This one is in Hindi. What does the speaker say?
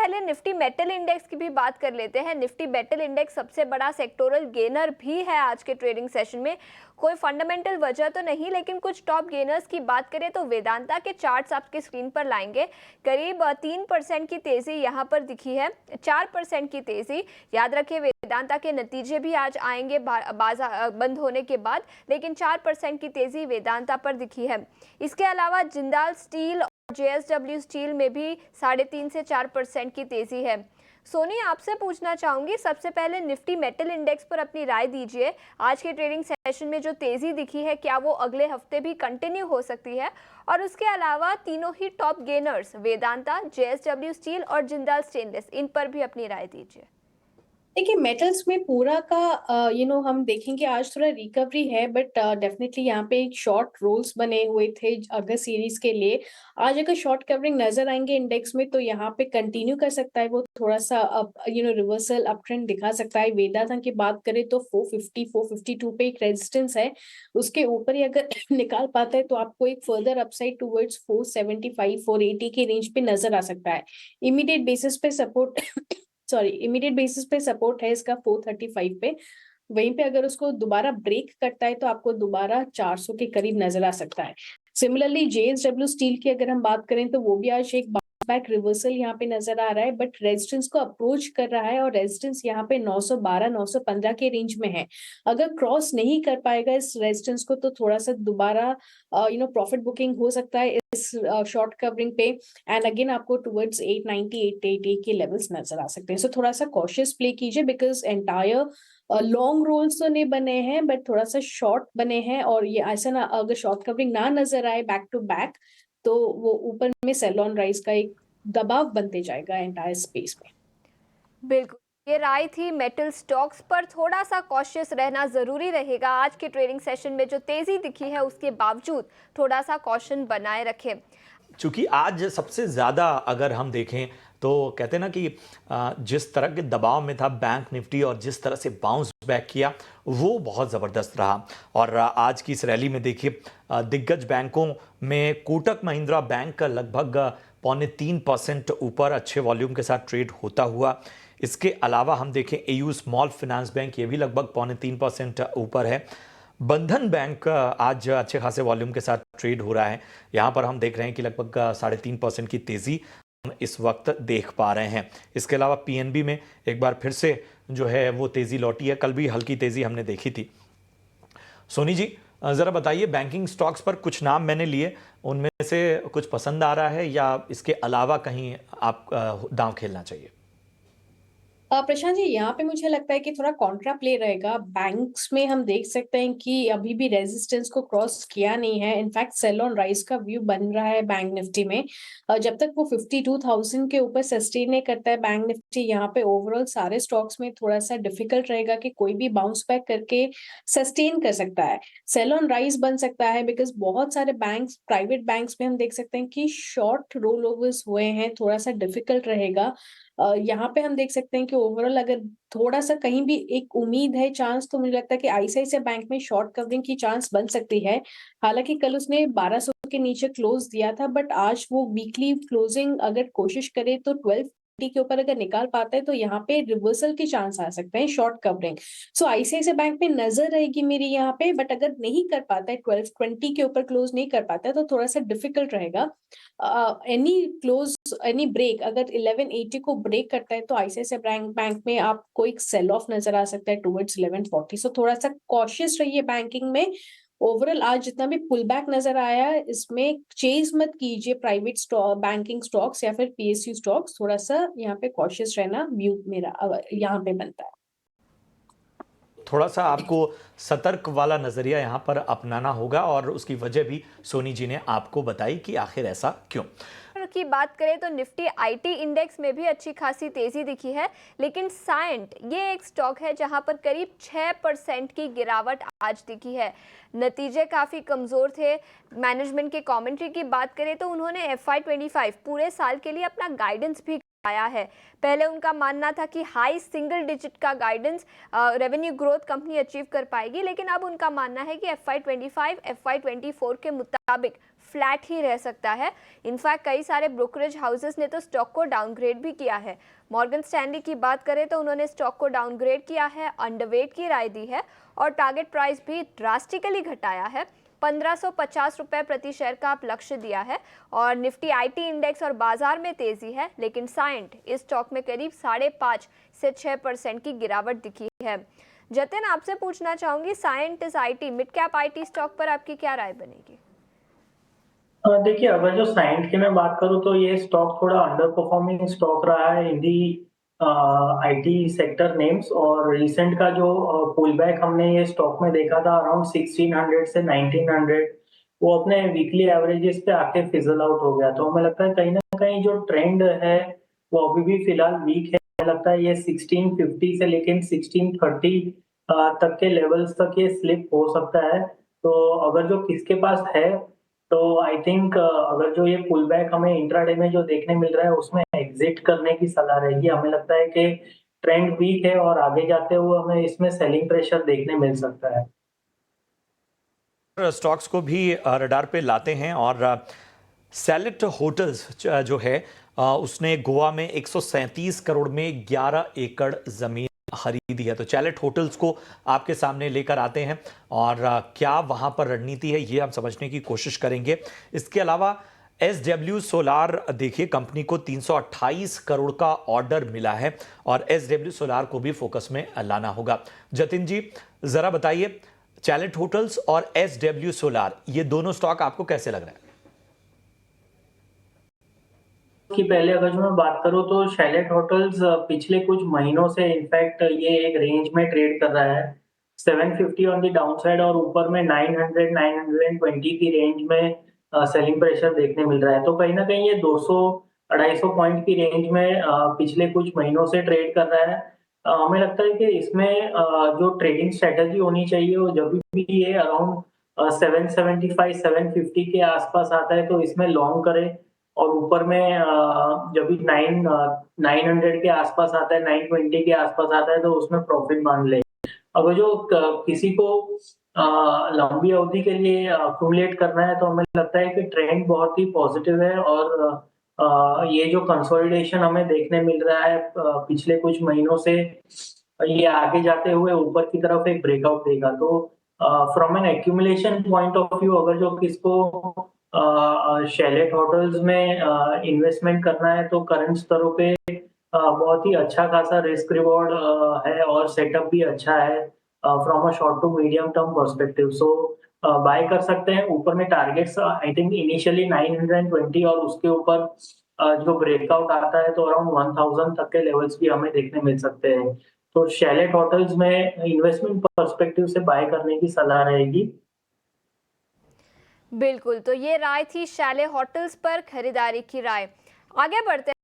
पहले निफ्टी मेटल इंडेक्स की भी बात कर लेते हैं। निफ्टी मेटल इंडेक्स सबसे बड़ा सेक्टोरल गेनर भी है आज के ट्रेडिंग सेशन में। कोई फंडामेंटल वजह तो नहीं, लेकिन कुछ टॉप गेनर्स की बात करें तो वेदांता के चार्ट्स आपके स्क्रीन पर लाएंगे। करीब 3% की तेजी यहाँ पर दिखी है, 4% की तेजी। याद रखें वेदांता के नतीजे भी आज आएंगे बाजार बंद होने के बाद, लेकिन 4% की तेजी वेदांता पर दिखी है। इसके अलावा जिंदाल स्टील और JSW स्टील में भी 3.5 से 4% की तेजी है। सोनी, आपसे पूछना चाहूंगी, सबसे पहले निफ्टी मेटल इंडेक्स पर अपनी राय दीजिए। आज के ट्रेडिंग सेशन में जो तेजी दिखी है, क्या वो अगले हफ्ते भी कंटिन्यू हो सकती है? और उसके अलावा तीनों ही top gainers Vedanta, JSW steel और जिंदाल स्टेनलेस, इन पर भी अपनी राय दीजिए। देखिए, मेटल्स में पूरा का हम देखेंगे आज थोड़ा रिकवरी है, बट डेफिनेटली यहाँ पे एक शॉर्ट रोल्स बने हुए थे अगस्त सीरीज के लिए। आज अगर शॉर्ट कवरिंग नजर आएंगे इंडेक्स में तो यहाँ पे कंटिन्यू कर सकता है, वो थोड़ा सा रिवर्सल अप ट्रेंड दिखा सकता है। वेदांता की बात करें तो 450 452 पे एक रेजिस्टेंस है, उसके ऊपर ही अगर निकाल पाता है तो आपको एक फर्दर अपसाइड टुवर्ड्स 475 480 के रेंज पे नजर आ सकता है। इमीडिएट बेसिस पे सपोर्ट इमीडिएट बेसिस पे सपोर्ट है इसका 435 पे। वहीं पे अगर उसको दोबारा ब्रेक करता है तो आपको दोबारा 400 के करीब नजर आ सकता है। सिमिलरली JSW स्टील की अगर हम बात करें तो वो भी आज एक बैक रिवर्सल यहाँ पे नजर आ रहा है, बट रेजिस्टेंस को अप्रोच कर रहा है और रेजिस्टेंस यहाँ पे 912 915 के रेंज में है। अगर क्रॉस नहीं कर पाएगा इस रेजिस्टेंस को तो थोड़ा सा दोबारा प्रॉफिट बुकिंग हो सकता है इस शॉर्ट कवरिंग पे। एंड अगेन आपको टुवर्ड्स 890 880 के लेवल्स नजर आ सकते हैं। सो थोड़ा सा कॉशियस प्ले कीजिए, बिकॉज एंटायर लॉन्ग रोल्स तो नहीं बने हैं बट थोड़ा सा शॉर्ट बने हैं, और ये ऐसा ना अगर शॉर्ट कवरिंग ना नजर आए बैक टू बैक तो वो ऊपर में सेल ऑन राइज का एक दबाव बनते जाएगा एंटायर स्पेस में। बिल्कुल, ये राय थी। मेटल स्टॉक्स पर थोड़ा सा कॉशियस रहना ज़रूरी रहेगा। आज के ट्रेडिंग सेशन में जो तेज़ी दिखी है उसके बावजूद थोड़ा सा कॉशन बनाए रखें। चूंकि आज सबसे ज़्यादा अगर हम देखें तो कहते हैं ना कि जिस तरह के दबाव में था बैंक निफ्टी और जिस तरह से बाउंस बैक किया वो बहुत ज़बरदस्त रहा। और आज की इस रैली में देखिए दिग्गज बैंकों में कोटक महिंद्रा बैंक का लगभग 3.25% ऊपर अच्छे वॉल्यूम के साथ ट्रेड होता हुआ। इसके अलावा हम देखें AU स्मॉल फाइनेंस बैंक, ये भी लगभग 3.25% ऊपर है। बंधन बैंक आज अच्छे खासे वॉल्यूम के साथ ट्रेड हो रहा है। यहाँ पर हम देख रहे हैं कि लगभग 3.5% की तेज़ी हम इस वक्त देख पा रहे हैं। इसके अलावा PNB में एक बार फिर से जो है वो तेज़ी लौटी है, कल भी हल्की तेज़ी हमने देखी थी। सोनी जी, ज़रा बताइए, बैंकिंग स्टॉक्स पर कुछ नाम मैंने लिए, उनमें से कुछ पसंद आ रहा है या इसके अलावा कहीं आप दांव खेलना चाहिए? प्रशांत जी, यहाँ पे मुझे लगता है कि थोड़ा कॉन्ट्रा प्ले रहेगा। बैंक्स में हम देख सकते हैं कि अभी भी रेजिस्टेंस को क्रॉस किया नहीं है, इनफैक्ट सेल ऑन राइज का व्यू बन रहा है बैंक निफ्टी में। जब तक वो 52,000 के ऊपर सस्टेन नहीं करता है बैंक निफ्टी, यहाँ पे ओवरऑल सारे स्टॉक्स में थोड़ा सा डिफिकल्ट रहेगा कि कोई भी बाउंस बैक करके सस्टेन कर सकता है। सेल ऑन राइज बन सकता है बिकॉज बहुत सारे बैंक्स, प्राइवेट बैंक्स में हम देख सकते हैं कि शॉर्ट रोल ओवर्स हुए हैं, थोड़ा सा डिफिकल्ट रहेगा। यहाँ पे हम देख सकते हैं कि ओवरऑल अगर थोड़ा सा कहीं भी एक उम्मीद है, चांस, तो मुझे लगता है कि ICICI बैंक में शॉर्ट कवरिंग की चांस बन सकती है। हालांकि कल उसने 1200 के नीचे क्लोज दिया था, बट आज वो वीकली क्लोजिंग अगर कोशिश करे तो 1250 के ऊपर अगर निकाल पाता है तो यहाँ पे रिवर्सल के चांस आ सकते हैं शॉर्ट कवरिंग। सो ICICI बैंक में नजर रहेगी मेरी यहाँ पे, बट अगर नहीं कर पाता है 1220 के ऊपर क्लोज नहीं कर पाता है तो थोड़ा सा डिफिकल्ट रहेगा। एनी ब्रेक अगर 1180 को ब्रेक करता है तो ICICI बैंक में आपको एक सेल ऑफ नजर आ सकता है टुवर्ड्स 1140। सो थोड़ा सा कॉशियस रहिए बैंकिंग में। ओवरऑल आज जितना भी पुल बैक नजर आया है इसमें चेज मत कीजिए प्राइवेट स्टॉक, बैंकिंग स्टॉक्स या फिर PSU स्टॉक्स। थोड़ा सा यहाँ पे कॉशियस रहना व्यू मेरा यहाँ पे बनता है। थोड़ा सा आपको सतर्क वाला नज़रिया यहाँ पर अपनाना होगा और उसकी वजह भी सोनी जी ने आपको बताई कि आखिर ऐसा क्यों। की बात करें तो निफ्टी IT इंडेक्स में भी अच्छी खासी तेजी दिखी है, लेकिन साइंट ये एक स्टॉक है जहां पर करीब 6% की गिरावट आज दिखी है। नतीजे काफ़ी कमज़ोर थे। मैनेजमेंट के कमेंट्री की बात करें तो उन्होंने FY25 पूरे साल के लिए अपना गाइडेंस भी आया है। पहले उनका मानना था कि हाई सिंगल डिजिट का guidance revenue growth company achieve कर पाएगी, लेकिन अब उनका मानना है कि FY25 FY24 के मुताबिक फ्लैट ही रह सकता है। इनफैक्ट कई सारे ब्रोकरेज हाउसेस ने तो स्टॉक को डाउनग्रेड भी किया है। मॉर्गन स्टैनली की बात करें तो उन्होंने स्टॉक को डाउनग्रेड किया है, अंडरवेट की राय दी है और टारगेट प्राइस भी ड्रास्टिकली घटाया है। 1550 रुपए प्रति शेयर का आप लक्ष्य दिया है और निफ्टी आईटी इंडेक्स और बाजार में तेजी है, लेकिन साइंट इस स्टॉक में करीब 5.5 से 6% की गिरावट दिखी है। जतिन, आपसे पूछना चाहूंगी, साइंट इस IT mid cap IT stock पर आपकी क्या राय बनेगी? देखिए, अगर जो साइंट की मैं बात करूँ तो ये स्टॉक थोड़ा अंडर परफॉर्मिंग स्टॉक रहा है इन दी आईटी सेक्टर नेम्स, और रिसेंट का जो पुल बैक हमने ये स्टॉक में देखा था अराउंड 1600 से 1900, वो अपने वीकली एवरेजेस पे आके फिजल आउट हो गया। तो हमें लगता है कहीं ना कहीं जो ट्रेंड है वो अभी भी फिलहाल वीक है। हमें लगता है ये 1650 से लेकिन 1630 तक के लेवल्स तक ये स्लिप हो सकता है। तो अगर जो किसके पास है तो आई थिंक अगर जो ये पुल बैक हमें इंट्राडे में जो देखने मिल रहा है उसमें एग्जिट करने की सलाह रहेगी। हमें लगता है कि ट्रेंड वीक है और आगे जाते हुए हमें इसमें सेलिंग प्रेशर देखने मिल सकता है। स्टॉक्स को भी रडार पे लाते हैं और सैलेट होटल्स जो है उसने गोवा में 137 करोड़ में 11 एकड़ जमीन खरीदी है। तो चैलेट होटल्स को आपके सामने लेकर आते हैं और क्या वहां पर रणनीति है ये हम समझने की कोशिश करेंगे। इसके अलावा SW सोलार देखिए, कंपनी को 328 करोड़ का ऑर्डर मिला है और SW सोलार को भी फोकस में लाना होगा। जतिन जी, जरा बताइए, चैलेट होटल्स और SW सोलार ये दोनों स्टॉक आपको कैसे लग रहा है? कि पहले अगर जो मैं बात करूँ तो शैलेट होटल्स पिछले कुछ महीनों से इनफैक्ट ये एक रेंज में ट्रेड कर रहा है, 750 ऑन द डाउन साइड और ऊपर में 900 920 की रेंज में सेलिंग प्रेशर देखने मिल रहा है। तो कहीं ना कहीं ये 200-250 पॉइंट की रेंज में पिछले कुछ महीनों से ट्रेड कर रहा है। हमें लगता है कि इसमें जो ट्रेडिंग स्ट्रेटजी होनी चाहिए वो जब भी ये अराउंड 775 750 के आसपास आता है तो इसमें लॉन्ग करे, और ऊपर में जब भी 900 के आसपास आता है, 920 के आसपास आता है तो उसमें प्रॉफिट मान ले। अगर जो किसी को लंबी अवधि के लिए अक्यूमुलेट करना है तो हमें लगता है कि ट्रेंड बहुत ही पॉजिटिव है और ये जो कंसोलिडेशन हमें देखने मिल रहा है पिछले कुछ महीनों से, ये आगे जाते हुए ऊपर की तरफ एक ब्रेकआउट देगा। तो from an accumulation point of view अगर जो किसको शैलेट होटल्स में इन्वेस्टमेंट करना है तो करंट स्तरों पे बहुत ही अच्छा खासा रिस्क रिवॉर्ड है और सेटअप भी अच्छा है from a short to medium term perspective. So buy कर सकते हैं। ऊपर में टारगेट्स आई थिंक इनिशियली 920 और उसके ऊपर जो ब्रेकआउट आता है तो अराउंड 1000 तक के लेवल्स भी हमें देखने मिल सकते हैं। तो शैलेट होटल्स में इन्वेस्टमेंट पर्सपेक्टिव से बाय करने की सलाह रहेगी। बिल्कुल, तो ये राय थी शैले होटल्स पर खरीदारी की राय। आगे बढ़ते